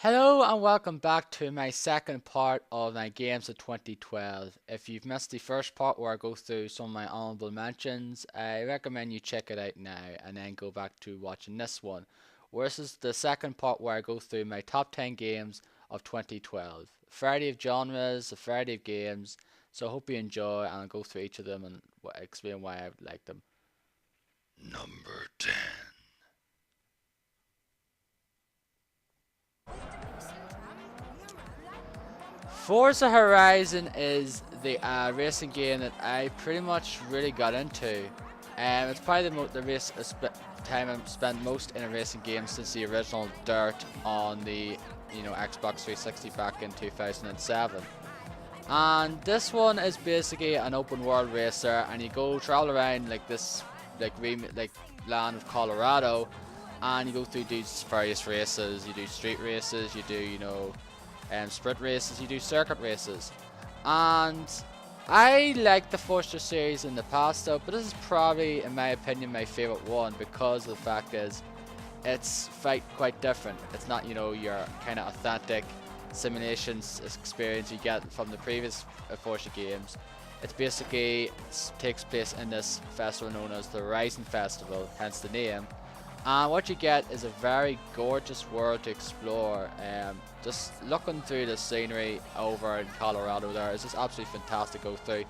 Hello and welcome back to my second part of my games of 2012. If you've missed the first part where I go through some of my honorable mentions, I recommend you check it out now and then go back to watching this one. Where this is the second part where I go through my top 10 games of 2012. A variety of genres, a variety of games, so I hope you enjoy and I'll go through each of them and explain why I like them. Number 10. Forza Horizon is the racing game that I pretty much really got into. It's probably the time I've spent most in a racing game since the original Dirt on the Xbox 360 back in 2007. And this one is basically an open world racer, and you go travel around like this land of Colorado, and you go through these various races. You do street races, you do sprint races, you do circuit races. And I liked the Forza series in the past though, but this is probably, in my opinion, my favorite one because the fact is it's quite different. It's not, your kind of authentic simulations experience you get from the previous Forza games. It's basically takes place in this festival known as the Horizon Festival, hence the name. And what you get is a very gorgeous world to explore. Just looking through the scenery over in Colorado there is just absolutely fantastic to go through.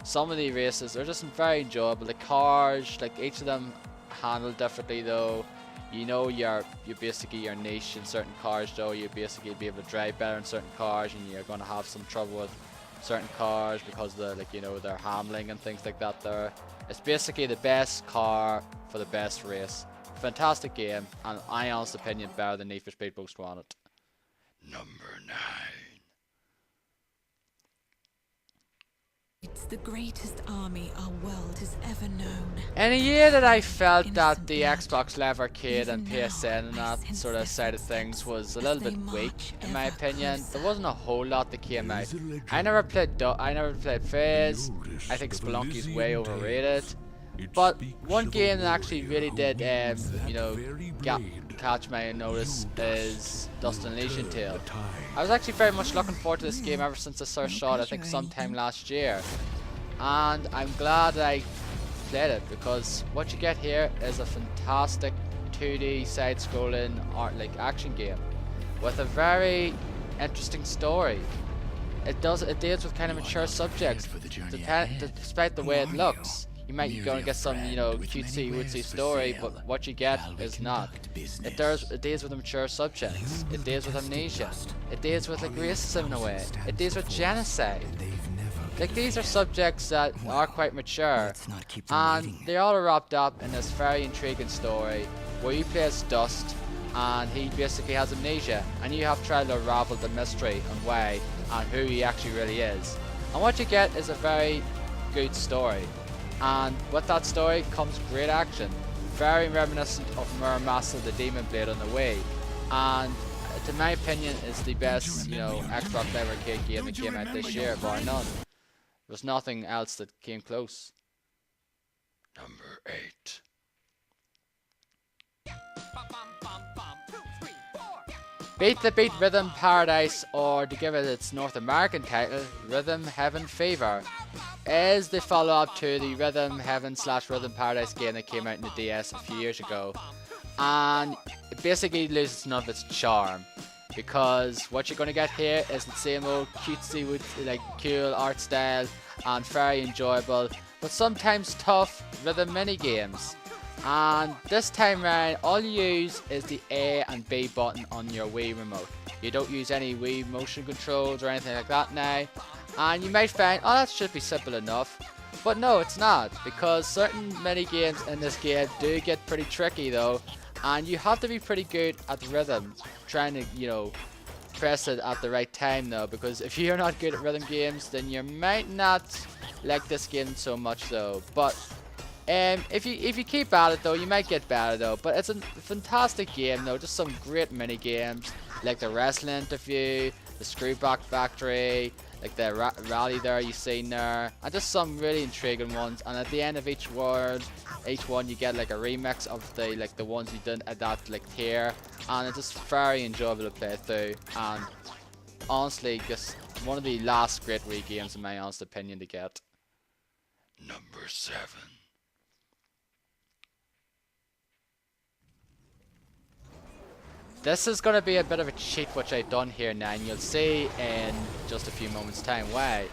Some of the races are just very enjoyable. The cars, like each of them handled differently though. You're basically your niche in certain cars though. You basically be able to drive better in certain cars, and you're going to have some trouble with certain cars because of their handling and things like that there. It's basically the best car for the best race. Fantastic game, and I honest opinion better than Need for Speed Most Wanted. Number 9. It's the greatest army our world has ever known. In a year that I felt that the Xbox Live Arcade and PSN and that sort of side of things was a little bit weak, in my opinion, there wasn't a whole lot that came out. I never played Fizz. I think Spelunky's way overrated. But one game that actually really did, catch my notice is Dust and Legion Tale. I was actually very much looking forward to this game ever since I first saw it, I think sometime last year. And I'm glad that I played it, because what you get here is a fantastic 2D side-scrolling action game with a very interesting story. It deals with kind of mature subjects, despite the way it looks. You might go and get some, cutesy wootsy story, but what you get is not. It deals with mature subjects. It deals with amnesia. It deals with racism in a way. It deals with genocide. These are subjects that are quite mature, and they all are wrapped up in this very intriguing story where you play as Dust, and he basically has amnesia, and you have to try to unravel the mystery and why and who he actually really is. And what you get is a very good story. And with that story comes great action, very reminiscent of Muramasa the Demon Blade on the Wii, and to my opinion is the best Xbox Live Arcade game that came out this year, bar none. There's nothing else that came close. Number 8. Beat the Beat Rhythm Paradise, or to give it its North American title, Rhythm Heaven Fever, is the follow-up to the Rhythm Heaven / Rhythm Paradise game that came out in the DS a few years ago. And it basically loses none of its charm, because what you're going to get here is the same old cutesy with cool art style and very enjoyable, but sometimes tough rhythm mini games. And this time around, all you use is the A and B button on your Wii remote. You don't use any Wii motion controls or anything like that now. And you might find, oh, that should be simple enough. But no, it's not, because certain mini games in this game do get pretty tricky though. And you have to be pretty good at the rhythm, trying to, press it at the right time though, because if you're not good at rhythm games, then you might not like this game so much though. But if you keep at it though, you might get better though. But it's a fantastic game though, just some great mini games like the wrestling interview, the Screwback Factory, like the rally there you seen there, and just some really intriguing ones. And at the end of each one you get like a remix of the ones you did at that tier, and it's just very enjoyable to play through, and honestly just one of the last great Wii games in my honest opinion to get. Number 7. This is going to be a bit of a cheat which I've done here now, and you'll see in just a few moments time why.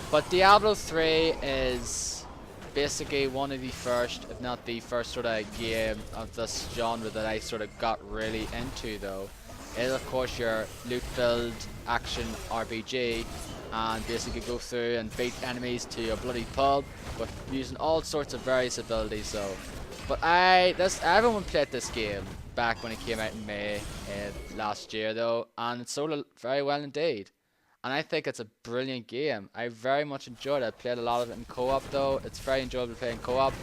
But Diablo 3 is basically one of the first, if not the first sort of game of this genre that I sort of got really into though. It is of course your loot filled action RPG, and basically go through and beat enemies to your bloody pulp, but using all sorts of various abilities though. But everyone played this game back when it came out in May last year though, and it sold very well indeed. And I think it's a brilliant game. I very much enjoyed it. I played a lot of it in co-op though. It's very enjoyable playing co-op.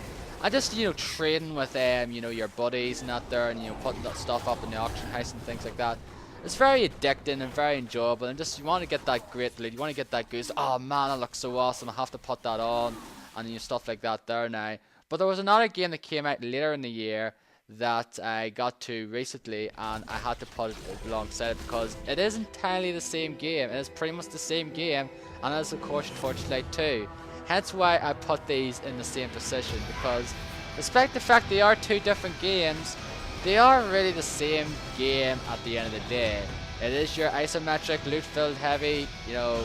And just, you know, trading with you know, your buddies and that there, and you know, putting that stuff up in the auction house and things like that. It's very addicting and very enjoyable, and just you want to get that great loot, you want to get that goose, oh man, that looks so awesome, I have to put that on, and you know, stuff like that there now. But there was another game that came out later in the year that I got to recently, and I had to put it alongside it because it is entirely the same game. It is pretty much the same game, and it is of course Forza Horizon 2. Hence why I put these in the same position, because despite the fact they are two different games, they are really the same game at the end of the day. It is your isometric, loot-filled, heavy, you know,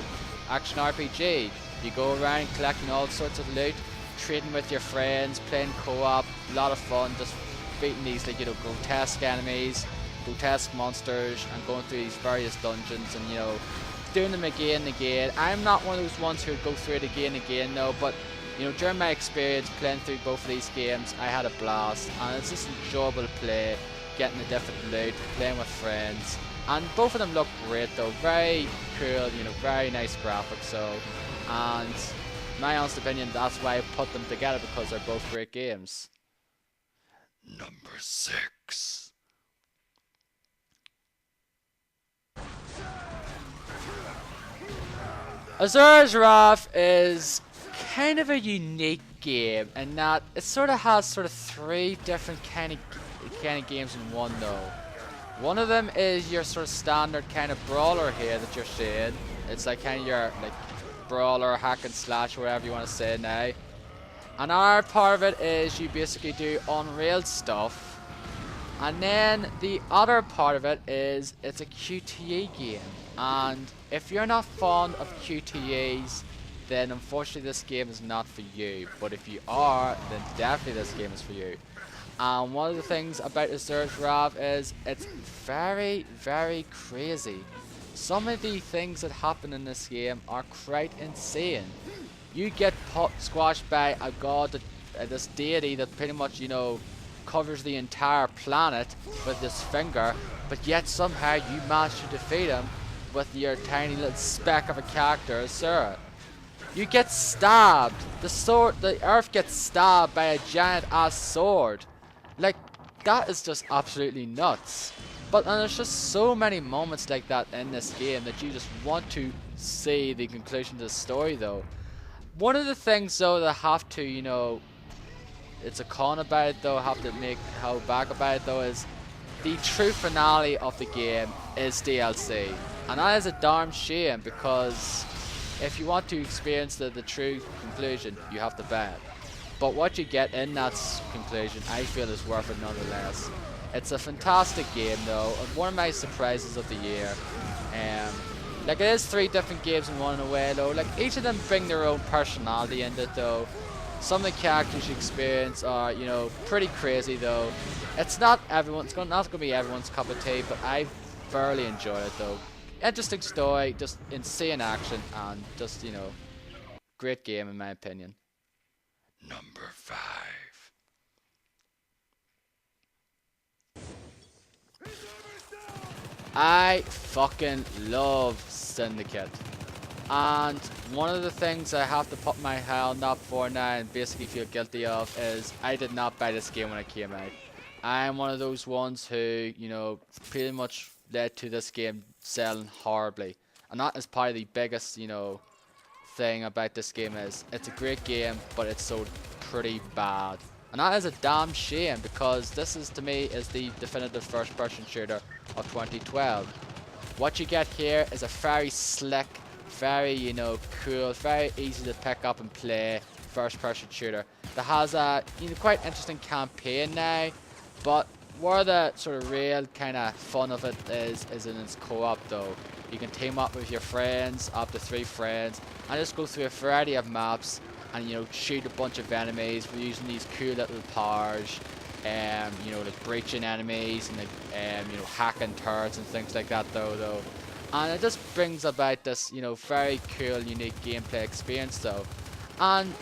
action RPG. You go around collecting all sorts of loot, trading with your friends, playing co-op, a lot of fun, just beating these, like, you know, grotesque enemies, grotesque monsters, and going through these various dungeons, and you know, doing them again and again. I'm not one of those ones who would go through it again and again, though, but you know, during my experience playing through both of these games, I had a blast, and it's just enjoyable to play, getting the different loot, playing with friends, and both of them look great though, very cool, you know, very nice graphics, so, and my honest opinion, that's why I put them together, because they're both great games. Number 6. Azeroth is kind of a unique game in that it sort of has sort of 3 different kind of games in one though. One of them is your sort of standard kind of brawler here that you're seeing. It's like kind of your like brawler, hack and slash, whatever you want to say now. Another part of it is you basically do Unreal stuff. And then the other part of it is it's a QTE game. And if you're not fond of QTEs, then unfortunately this game is not for you. But if you are, then definitely this game is for you. And one of the things about Azeroth is it's very, very crazy. Some of the things that happen in this game are quite insane. You get squashed by a god, this deity that pretty much, you know, covers the entire planet with this finger, but yet somehow you manage to defeat him with your tiny little speck of a character, Azeroth. You get stabbed. The earth gets stabbed by a giant ass sword. Like, that is just absolutely nuts. But there's just so many moments like that in this game that you just want to see the conclusion to the story though. One of the things though that I have to, you know, it's a con about it though, I have to hold back about it though, is the true finale of the game is DLC. And that is a darn shame, because if you want to experience the true conclusion, you have to buy it. But what you get in that conclusion, I feel is worth it nonetheless. It's a fantastic game though, and one of my surprises of the year. Like, it is 3 different games in one in a way though, like each of them bring their own personality into it though. Some of the characters you experience are, you know, pretty crazy though. It's not going to be everyone's cup of tea, but I thoroughly enjoyed it though. Interesting story, just insane action, and just, you know, great game in my opinion. Number 5. I fucking love Syndicate. And one of the things I have to put my hand up for now and basically feel guilty of is I did not buy this game when it came out. I am one of those ones who, you know, pretty much led to this game selling horribly. And that is probably the biggest, you know, thing about this game is it's a great game, but it's sold pretty bad. And that is a damn shame, because this is, to me, is the definitive first person shooter of 2012. What you get here is a very slick, very, you know, cool, very easy to pick up and play first person shooter that has a, you know, quite interesting campaign now, but where the sort of real kind of fun of it is in its co-op though. You can team up with your friends, up to 3 friends, and just go through a variety of maps and, you know, shoot a bunch of enemies using these cool little powers, you know, like breaching enemies and like, you know, hacking turrets and things like that though. And it just brings about this, you know, very cool, unique gameplay experience though. And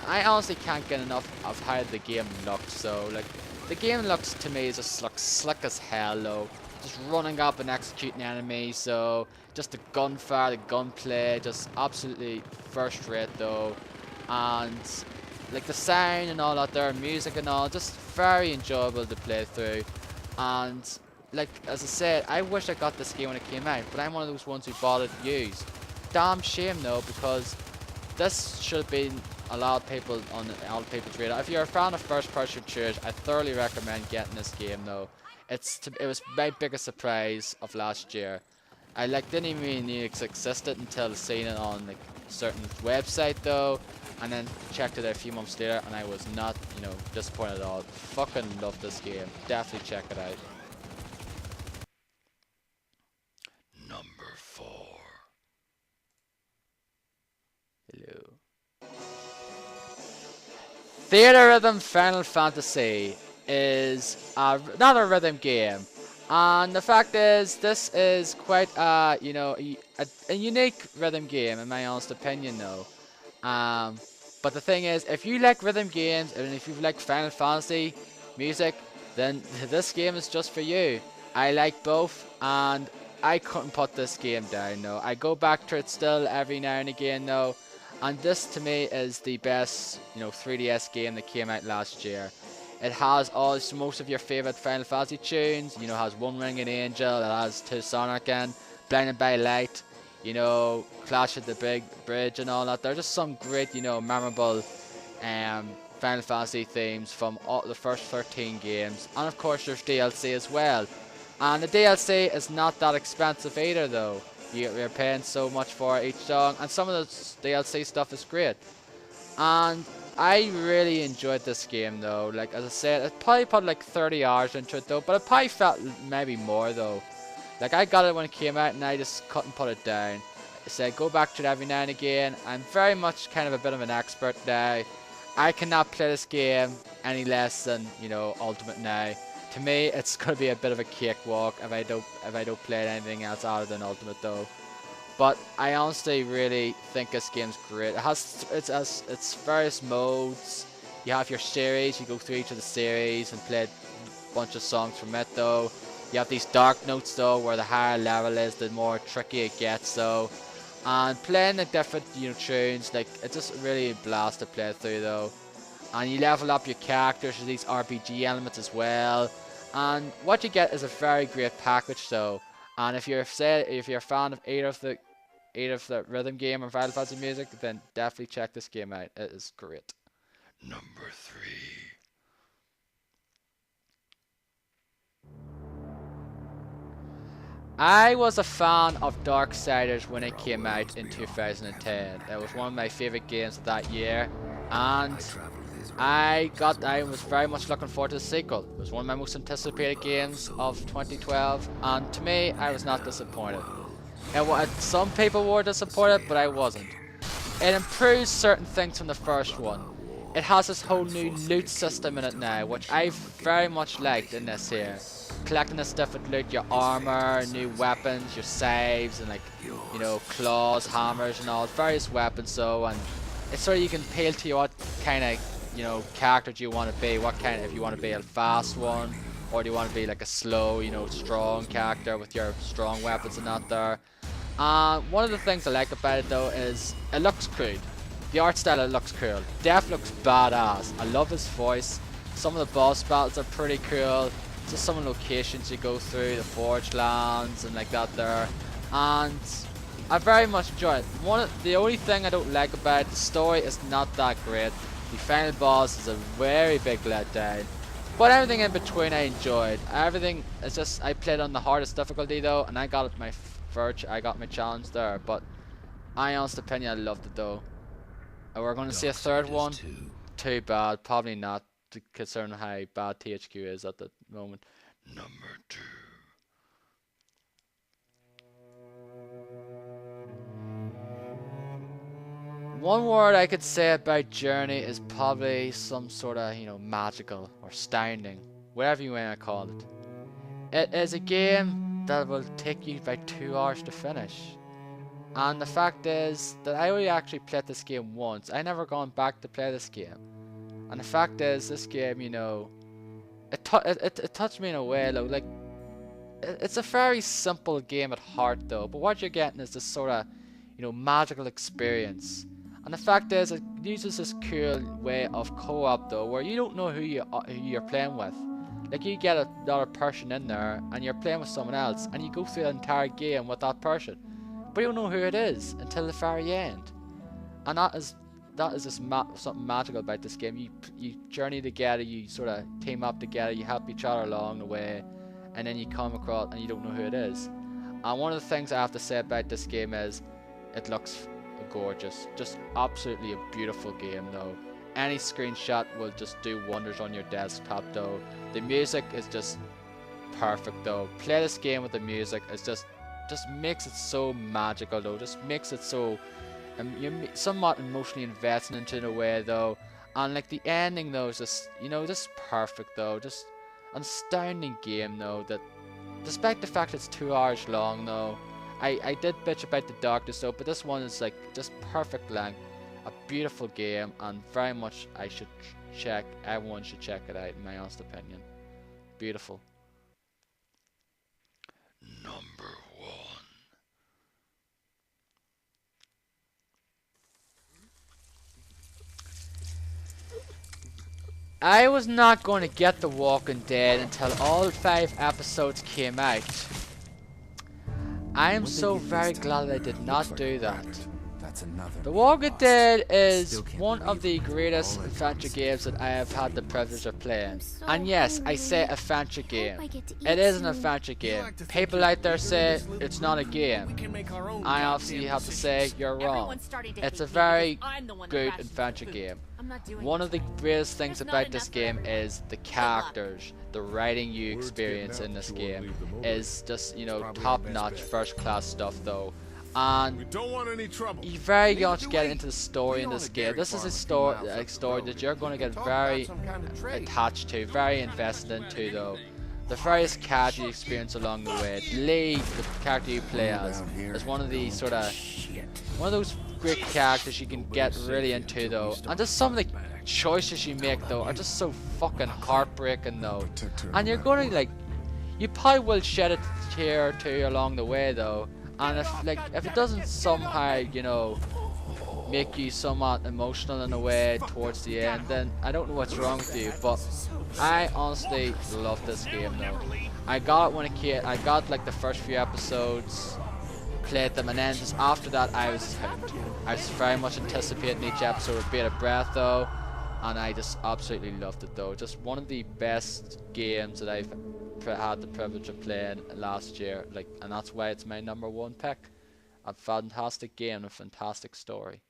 I honestly can't get enough of how the game looks. So like, the game looks to me just looks slick as hell though. Just running up and executing enemies. So just the gunfire, the gunplay, just absolutely first rate though. And like the sound and all that there, music and all, just very enjoyable to play through. And like as I said, I wish I got this game when it came out, but I'm one of those ones who bought it used. Damn shame though, because this should have been a lot of people on all people's radar. If you're a fan of first-person shooters, I thoroughly recommend getting this game though. It was my biggest surprise of last year. I like didn't even know it existed until seeing it on like a certain website though, and then checked it out a few months later, and I was not, you know, disappointed at all. Fucking love this game. Definitely check it out. Number 4. Hello. Theatrhythm Final Fantasy is another rhythm game, and the fact is, this is quite you know, a unique rhythm game in my honest opinion though. But the thing is, if you like rhythm games and if you like Final Fantasy music, then this game is just for you. I like both, and I couldn't put this game down. No, I go back to it still every now and again though. And this to me is the best, you know, 3DS game that came out last year. It has most of your favorite Final Fantasy tunes. You know, it has One Winged Angel, it has To Sonic and Blinded by Light, you know, Clash at the Big Bridge and all that. There's just some great, you know, memorable Final Fantasy themes from all the first 13 games. And of course there's DLC as well. And the DLC is not that expensive either though. You're paying so much for each song, and some of the DLC stuff is great. And I really enjoyed this game though. Like as I said, I probably put like 30 hours into it though, but it probably felt maybe more though. Like I got it when it came out and I just couldn't put it down. I said go back to it every now and again. I'm very much kind of a bit of an expert now. I cannot play this game any less than, you know, Ultimate now. To me, it's gonna be a bit of a cakewalk if I don't play anything else other than Ultimate though. But I honestly really think this game's great. It has its various modes. You have your series. You go through each of the series and play a bunch of songs from it though. You have these dark notes though, where the higher level is, the more tricky it gets though. And playing the different, you know, tunes, like it's just really a blast to play through though. And you level up your characters with these RPG elements as well. And what you get is a very great package though. And if you're a fan of either of the rhythm game or Final Fantasy music, then definitely check this game out. It is great. Number 3. I was a fan of Darksiders when it came out in 2010. It was one of my favorite games of that year, and I was very much looking forward to the sequel. It was one of my most anticipated games of 2012, and to me, I was not disappointed. Some people were disappointed, but I wasn't. It improves certain things from the first one. It has this whole new loot system in it now, which I very much liked in this here. Collecting this different loot, your armor, new weapons, your saves, and like, you know, claws, hammers, and all various weapons. So, and it's so you can appeal to what kind of, you know, character do you want to be? If you want to be a fast one, or do you want to be like a slow, you know, strong character with your strong weapons and that there. One of the things I like about it though is it looks cool. The art style, it looks cool. Def looks badass. I love his voice. Some of the boss battles are pretty cool. Just some of the locations you go through, the Forge Lands and like that there. And I very much enjoy it. The only thing I don't like about it, the story is not that great. The final boss is a very big letdown. But everything in between I enjoyed. Everything is just, I played on the hardest difficulty though, and I got my I got my challenge there. But I honest opinion, I loved it though. And we're going to see a third one. Too bad, probably not, considering how bad THQ is at the moment. Number 2. One word I could say about Journey is probably some sort of, magical or astounding, whatever you want to call it. It is a game that will take you about 2 hours to finish. And the fact is that I only actually played this game once. I never gone back to play this game. And the fact is, this game, it touched me in a way, though. Like, it's a very simple game at heart, though. But what you're getting is this sort of, magical experience. And the fact is, it uses this cool way of co-op though, where you don't know who you're playing with. Like, you get another person in there, and you're playing with someone else, and you go through the entire game with that person, but you don't know who it is until the very end. And that is just something magical about this game. You journey together, you sort of team up together, you help each other along the way, and then you come across and you don't know who it is. And one of the things I have to say about this game is, it looks gorgeous. Just absolutely a beautiful game though. Any screenshot will just do wonders on your desktop though. The music is just perfect though. Play this game with the music. It's just makes it so magical though. Just makes it so you're somewhat emotionally invested into it in a way though. And like the ending though is just just perfect though. Just an astounding game though, that despite the fact it's 2 hours long though. I did bitch about the darkness though, but this one is like just perfect length, a beautiful game, and very much everyone should check it out in my honest opinion. Beautiful. Number 1. I was not going to get The Walking Dead until all 5 episodes came out. I am so very glad I did not do that. The Walking Dead is one of the greatest adventure games that I have had the privilege of playing. And yes, I say adventure game. It is an adventure game. People out there say it's not a game. I obviously have to say you're wrong. It's a very good adventure game. One of the greatest things about this game is the characters. The writing you experience in this game is just, top-notch, first-class stuff though. And you very much get into the story in this game. This is a story that you're going to get very attached to, very invested into though. The various characters you experience along the way. Lee, the character you play as, is one of those great characters you can get really into though. And just some of the choices you make though are just so fucking heartbreaking though. And you're going to you probably will shed a tear or two along the way though. And if it doesn't somehow, make you somewhat emotional in a way towards the end, then I don't know what's wrong with you. But I honestly love this game though. I got it when a kid. I got the first few episodes, played them, and then just after that I was hooked. I was very much anticipating each episode with bated breath though, and I just absolutely loved it though. Just one of the best games that I've had the privilege of playing last year, and that's why it's my number 1 pick. A fantastic game, a fantastic story.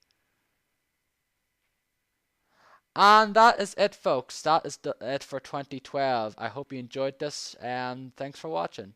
And that is it folks, that is it for 2012. I hope you enjoyed this, and thanks for watching.